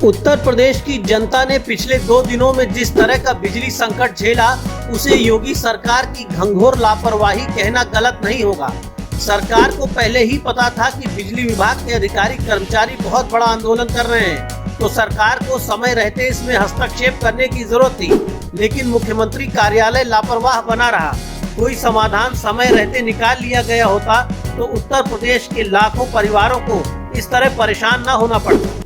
उत्तर प्रदेश की जनता ने पिछले 2 दिनों में जिस तरह का बिजली संकट झेला, उसे योगी सरकार की घंघोर लापरवाही कहना गलत नहीं होगा। सरकार को पहले ही पता था कि बिजली विभाग के अधिकारी कर्मचारी बहुत बड़ा आंदोलन कर रहे हैं, तो सरकार को समय रहते इसमें हस्तक्षेप करने की जरूरत थी। लेकिन मुख्यमंत्री कार्यालय लापरवाह बना रहा। कोई समाधान समय रहते निकाल लिया गया होता तो उत्तर प्रदेश के लाखों परिवारों को इस तरह परेशान न होना पड़ता।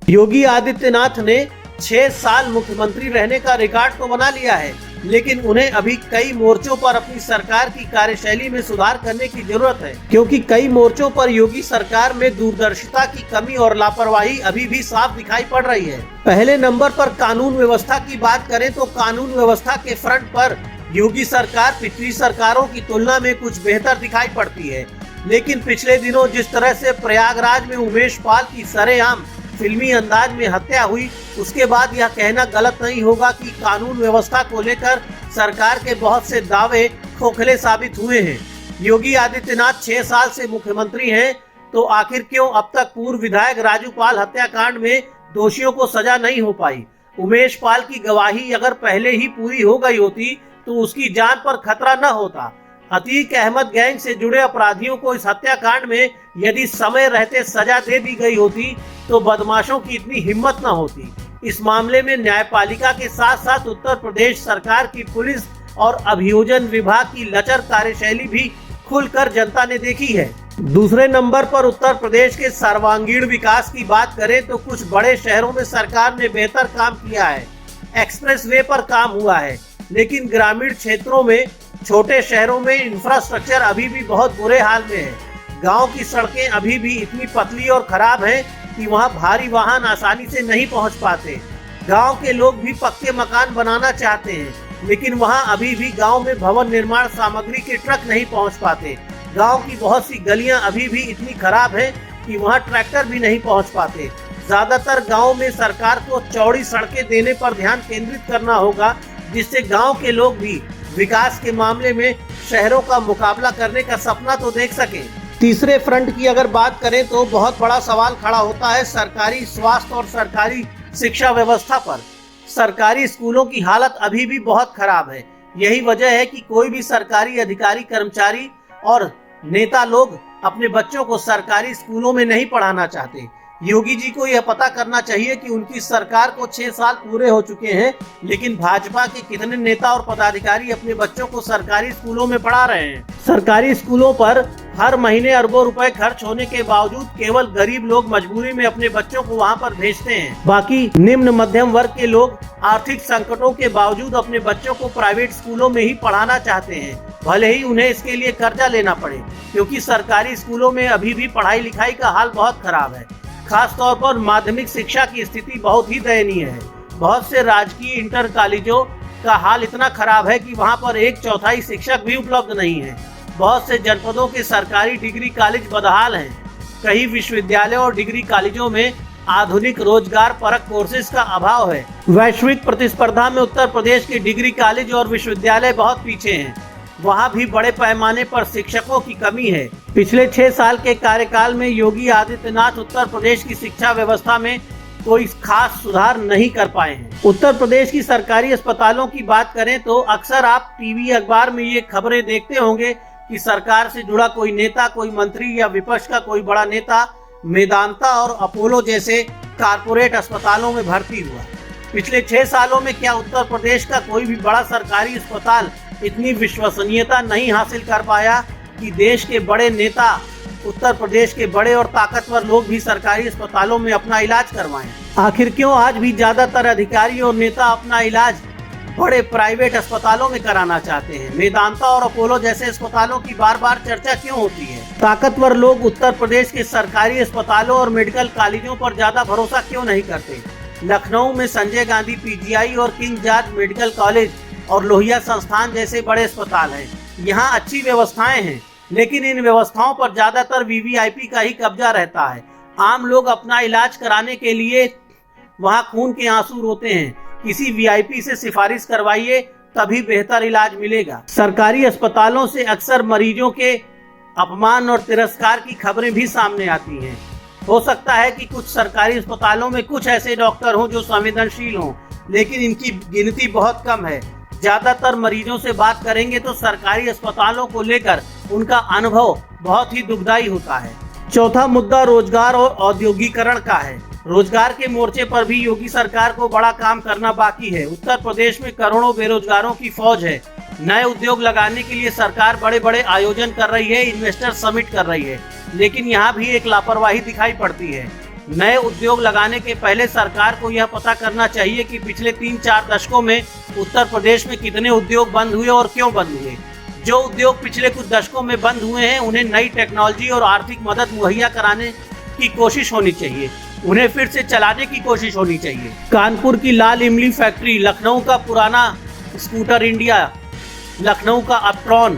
योगी आदित्यनाथ ने 6 साल मुख्यमंत्री रहने का रिकॉर्ड तो बना लिया है, लेकिन उन्हें अभी कई मोर्चों पर अपनी सरकार की कार्यशैली में सुधार करने की जरूरत है, क्योंकि कई मोर्चों पर योगी सरकार में दूरदर्शिता की कमी और लापरवाही अभी भी साफ दिखाई पड़ रही है। पहले नंबर पर कानून व्यवस्था की बात करें तो कानून व्यवस्था के फ्रंट पर योगी सरकार पिछली सरकारों की तुलना में कुछ बेहतर दिखाई पड़ती है। लेकिन पिछले दिनों जिस तरह से प्रयागराज में उमेश पाल की सरेआम फिल्मी अंदाज में हत्या हुई, उसके बाद यह कहना गलत नहीं होगा कि कानून व्यवस्था को लेकर सरकार के बहुत से दावे खोखले साबित हुए हैं। योगी आदित्यनाथ 6 साल से मुख्यमंत्री हैं, तो आखिर क्यों अब तक पूर्व विधायक राजू पाल हत्याकांड में दोषियों को सजा नहीं हो पाई? उमेश पाल की गवाही अगर पहले ही पूरी हो गई होती तो उसकी जान पर खतरा न होता। अतीक अहमद गैंग से जुड़े अपराधियों को इस हत्याकांड में यदि समय रहते सजा दे दी गई होती तो बदमाशों की इतनी हिम्मत न होती। इस मामले में न्यायपालिका के साथ साथ उत्तर प्रदेश सरकार की पुलिस और अभियोजन विभाग की लचर कार्यशैली भी खुलकर जनता ने देखी है। दूसरे नंबर पर उत्तर प्रदेश के सर्वांगीण विकास की बात करें तो कुछ बड़े शहरों में सरकार ने बेहतर काम किया है। एक्सप्रेसवे पर काम हुआ है, लेकिन ग्रामीण क्षेत्रों में, छोटे शहरों में इंफ्रास्ट्रक्चर अभी भी बहुत बुरे हाल में है। गांव की सड़कें अभी भी इतनी पतली और खराब हैं कि वहां भारी वाहन आसानी से नहीं पहुंच पाते। गांव के लोग भी पक्के मकान बनाना चाहते हैं, लेकिन वहां अभी भी गांव में भवन निर्माण सामग्री के ट्रक नहीं पहुंच पाते। गांव की बहुत सी गलियां अभी भी इतनी खराब हैं कि वहां ट्रैक्टर भी नहीं पहुंच पाते। ज्यादातर गाँव में सरकार को चौड़ी सड़कें देने पर ध्यान केंद्रित करना होगा, जिससे गाँव के लोग भी विकास के मामले में शहरों का मुकाबला करने का सपना तो देख सके। तीसरे फ्रंट की अगर बात करें तो बहुत बड़ा सवाल खड़ा होता है सरकारी स्वास्थ्य और सरकारी शिक्षा व्यवस्था पर। सरकारी स्कूलों की हालत अभी भी बहुत खराब है। यही वजह है कि कोई भी सरकारी अधिकारी, कर्मचारी और नेता लोग अपने बच्चों को सरकारी स्कूलों में नहीं पढ़ाना चाहते। योगी जी को यह पता करना चाहिए कि उनकी सरकार को 6 साल पूरे हो चुके हैं, लेकिन भाजपा के कितने नेता और पदाधिकारी अपने बच्चों को सरकारी स्कूलों में पढ़ा रहे हैं। सरकारी स्कूलों पर हर महीने अरबों रुपए खर्च होने के बावजूद केवल गरीब लोग मजबूरी में अपने बच्चों को वहां पर भेजते हैं। बाकी निम्न मध्यम वर्ग के लोग आर्थिक संकटों के बावजूद अपने बच्चों को प्राइवेट स्कूलों में ही पढ़ाना चाहते हैं, भले ही उन्हें इसके लिए कर्जा लेना पड़े, क्योंकि सरकारी स्कूलों में अभी भी पढ़ाई लिखाई का हाल बहुत खराब है। खास तौर पर माध्यमिक शिक्षा की स्थिति बहुत ही दयनीय है। बहुत से राजकीय इंटर कॉलेजों का हाल इतना खराब है कि वहां पर 1/4 शिक्षक भी उपलब्ध नहीं है। बहुत से जनपदों के सरकारी डिग्री कॉलेज बदहाल हैं। कई विश्वविद्यालयों और डिग्री कॉलेजों में आधुनिक रोजगार परक कोर्सेज का अभाव है। वैश्विक प्रतिस्पर्धा में उत्तर प्रदेश के डिग्री कॉलेज और विश्वविद्यालय बहुत पीछे हैं। वहाँ भी बड़े पैमाने पर शिक्षकों की कमी है। पिछले 6 साल के कार्यकाल में योगी आदित्यनाथ उत्तर प्रदेश की शिक्षा व्यवस्था में कोई खास सुधार नहीं कर पाए हैं। उत्तर प्रदेश की सरकारी अस्पतालों की बात करें तो अक्सर आप टीवी अखबार में ये खबरें देखते होंगे कि सरकार से जुड़ा कोई नेता, कोई मंत्री या विपक्ष का कोई बड़ा नेता मेदांता और अपोलो जैसे कारपोरेट अस्पतालों में भर्ती हुआ। पिछले 6 सालों में क्या उत्तर प्रदेश का कोई भी बड़ा सरकारी अस्पताल इतनी विश्वसनीयता नहीं हासिल कर पाया कि देश के बड़े नेता, उत्तर प्रदेश के बड़े और ताकतवर लोग भी सरकारी अस्पतालों में अपना इलाज करवाएं? आखिर क्यों आज भी ज्यादातर अधिकारी और नेता अपना इलाज बड़े प्राइवेट अस्पतालों में कराना चाहते हैं? मेदांता और अपोलो जैसे अस्पतालों की बार बार चर्चा क्यों होती है? ताकतवर लोग उत्तर प्रदेश के सरकारी अस्पतालों और मेडिकल कॉलेजों पर ज्यादा भरोसा क्यों नहीं करते? लखनऊ में संजय गांधी पीजीआई और किंग जॉर्ज मेडिकल कॉलेज और लोहिया संस्थान जैसे बड़े अस्पताल हैं। यहाँ अच्छी व्यवस्थाएं हैं, लेकिन इन व्यवस्थाओं पर ज्यादातर वीवीआईपी का ही कब्जा रहता है। आम लोग अपना इलाज कराने के लिए वहाँ खून के आंसू रोते हैं। किसी वीआईपी से सिफारिश करवाइए, तभी बेहतर इलाज मिलेगा। सरकारी अस्पतालों से अक्सर मरीजों के अपमान और तिरस्कार की खबरें भी सामने आती हैं। हो सकता है कि कुछ सरकारी अस्पतालों में कुछ ऐसे डॉक्टर हों जो संवेदनशील हों, लेकिन इनकी गिनती बहुत कम है। ज्यादातर मरीजों से बात करेंगे तो सरकारी अस्पतालों को लेकर उनका अनुभव बहुत ही दुखदायी होता है। चौथा मुद्दा रोजगार और औद्योगिकरण का है। रोजगार के मोर्चे पर भी योगी सरकार को बड़ा काम करना बाकी है। उत्तर प्रदेश में करोड़ों बेरोजगारों की फौज है। नए उद्योग लगाने के लिए सरकार बड़े बड़े आयोजन कर रही है, इन्वेस्टर समिट कर रही है, लेकिन यहाँ भी एक लापरवाही दिखाई पड़ती है। नए उद्योग लगाने के पहले सरकार को यह पता करना चाहिए कि पिछले 3-4 दशकों में उत्तर प्रदेश में कितने उद्योग बंद हुए और क्यों बंद हुए। जो उद्योग पिछले कुछ दशकों में बंद हुए हैं उन्हें नई टेक्नोलॉजी और आर्थिक मदद मुहैया कराने की कोशिश होनी चाहिए, उन्हें फिर से चलाने की कोशिश होनी चाहिए। कानपुर की लाल इमली फैक्ट्री, लखनऊ का पुराना स्कूटर इंडिया, लखनऊ का अपट्रॉन,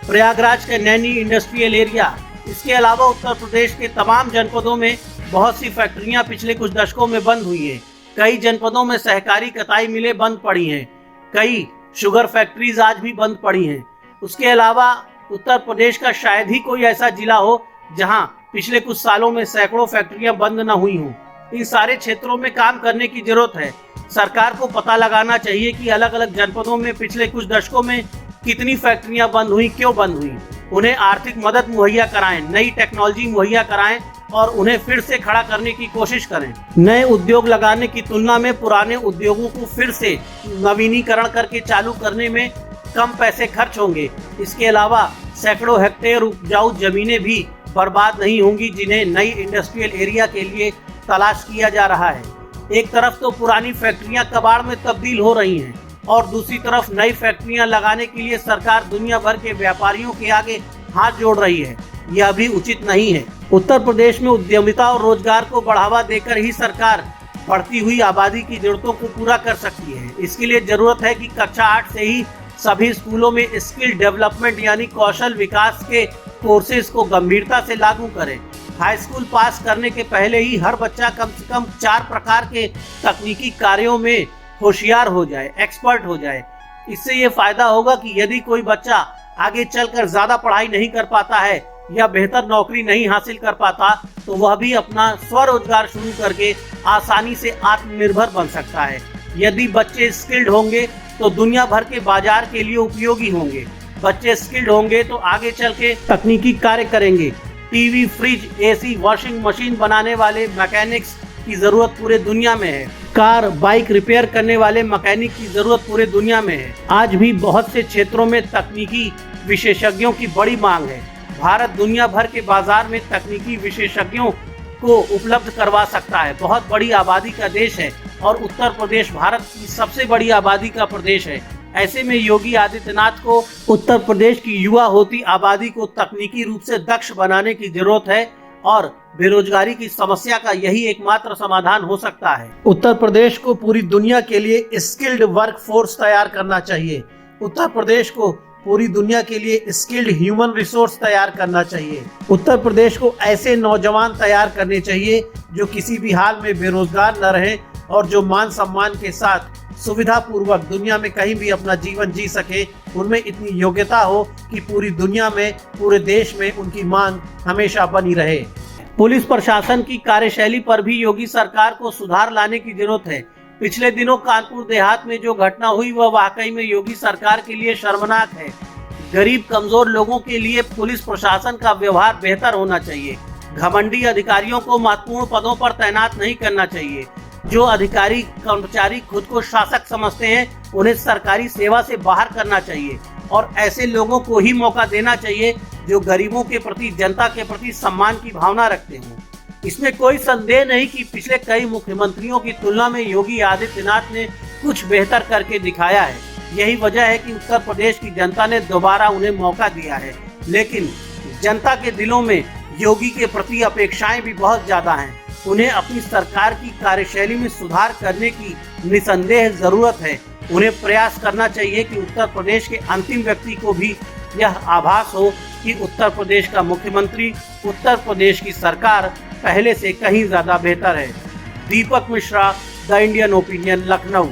प्रयागराज का नैनी इंडस्ट्रियल एरिया, इसके अलावा उत्तर प्रदेश के तमाम जनपदों में बहुत सी फैक्ट्रियां पिछले कुछ दशकों में बंद हुई हैं। कई जनपदों में सहकारी कताई मिलें बंद पड़ी हैं, कई शुगर फैक्ट्रीज आज भी बंद पड़ी हैं। उसके अलावा उत्तर प्रदेश का शायद ही कोई ऐसा जिला हो जहां पिछले कुछ सालों में सैकड़ों फैक्ट्रियां बंद न हुई हों। इन सारे क्षेत्रों में काम करने की जरूरत है। सरकार को पता लगाना चाहिए कि अलग अलग जनपदों में पिछले कुछ दशकों में कितनी फैक्ट्रियां बंद हुई, क्यों बंद हुई। उन्हें आर्थिक मदद मुहैया कराएं, नई टेक्नोलॉजी मुहैया कराएं और उन्हें फिर से खड़ा करने की कोशिश करें। नए उद्योग लगाने की तुलना में पुराने उद्योगों को फिर से नवीनीकरण करके चालू करने में कम पैसे खर्च होंगे। इसके अलावा सैकड़ों हेक्टेयर उपजाऊ जमीनें भी बर्बाद नहीं होंगी जिन्हें नई इंडस्ट्रियल एरिया के लिए तलाश किया जा रहा है। एक तरफ तो पुरानी फैक्ट्रियां कबाड़ में तब्दील हो रही हैं और दूसरी तरफ नई फैक्ट्रियां लगाने के लिए सरकार दुनिया भर के व्यापारियों के आगे हाथ जोड़ रही है। यह भी उचित नहीं है। उत्तर प्रदेश में उद्यमिता और रोजगार को बढ़ावा देकर ही सरकार बढ़ती हुई आबादी की जरूरतों को पूरा कर सकती है। इसके लिए जरूरत है कि कक्षा 8 से ही सभी स्कूलों में स्किल डेवलपमेंट यानी कौशल विकास के कोर्सेज को गंभीरता से लागू करें। हाई स्कूल पास करने के पहले ही हर बच्चा कम से कम 4 प्रकार के तकनीकी कार्यों में होशियार हो जाए, एक्सपर्ट हो जाए। इससे ये फायदा होगा कि यदि कोई बच्चा आगे चलकर ज्यादा पढ़ाई नहीं कर पाता है या बेहतर नौकरी नहीं हासिल कर पाता तो वह भी अपना स्वरोजगार शुरू करके आसानी से आत्मनिर्भर बन सकता है। यदि बच्चे स्किल्ड होंगे तो दुनिया भर के बाजार के लिए उपयोगी होंगे। बच्चे स्किल्ड होंगे तो आगे चल के तकनीकी कार्य करेंगे। TV, fridge, AC, washing machine बनाने वाले मैकेनिक्स की जरूरत पूरे दुनिया में है। कार, बाइक रिपेयर करने वाले मैकेनिक की जरूरत पूरे दुनिया में है। आज भी बहुत से क्षेत्रों में तकनीकी विशेषज्ञों की बड़ी मांग है। भारत दुनिया भर के बाजार में तकनीकी विशेषज्ञों को उपलब्ध करवा सकता है। बहुत बड़ी आबादी का देश है और उत्तर प्रदेश भारत की सबसे बड़ी आबादी का प्रदेश है। ऐसे में योगी आदित्यनाथ को उत्तर प्रदेश की युवा होती आबादी को तकनीकी रूप से दक्ष बनाने की जरूरत है और बेरोजगारी की समस्या का यही एकमात्र समाधान हो सकता है। उत्तर प्रदेश को पूरी दुनिया के लिए स्किल्ड वर्क फोर्स तैयार करना चाहिए। उत्तर प्रदेश को पूरी दुनिया के लिए स्किल्ड ह्यूमन रिसोर्स तैयार करना चाहिए। उत्तर प्रदेश को ऐसे नौजवान तैयार करने चाहिए जो किसी भी हाल में बेरोजगार न रहे और जो मान सम्मान के साथ सुविधा पूर्वक दुनिया में कहीं भी अपना जीवन जी सके। उनमें इतनी योग्यता हो कि पूरी दुनिया में, पूरे देश में उनकी मांग हमेशा बनी रहे। पुलिस प्रशासन की कार्यशैली पर भी योगी सरकार को सुधार लाने की जरूरत है। पिछले दिनों कानपुर देहात में जो घटना हुई वह वाकई में योगी सरकार के लिए शर्मनाक है। गरीब कमजोर लोगों के लिए पुलिस प्रशासन का व्यवहार बेहतर होना चाहिए। घमंडी अधिकारियों को महत्वपूर्ण पदों पर तैनात नहीं करना चाहिए। जो अधिकारी कर्मचारी खुद को शासक समझते हैं उन्हें सरकारी सेवा से बाहर करना चाहिए और ऐसे लोगों को ही मौका देना चाहिए जो गरीबों के प्रति, जनता के प्रति सम्मान की भावना रखते हों। इसमें कोई संदेह नहीं कि पिछले कई मुख्यमंत्रियों की तुलना में योगी आदित्यनाथ ने कुछ बेहतर करके दिखाया है। यही वजह है कि उत्तर प्रदेश की जनता ने दोबारा उन्हें मौका दिया है। लेकिन जनता के दिलों में योगी के प्रति अपेक्षाएं भी बहुत ज्यादा हैं। उन्हें अपनी सरकार की कार्यशैली में सुधार करने की निसंदेह जरूरत है। उन्हें प्रयास करना चाहिए कि उत्तर प्रदेश के अंतिम व्यक्ति को भी यह आभास हो कि उत्तर प्रदेश का मुख्यमंत्री, उत्तर प्रदेश की सरकार पहले से कहीं ज्यादा बेहतर है। Deepak Mishra, the Indian Opinion, Lucknow.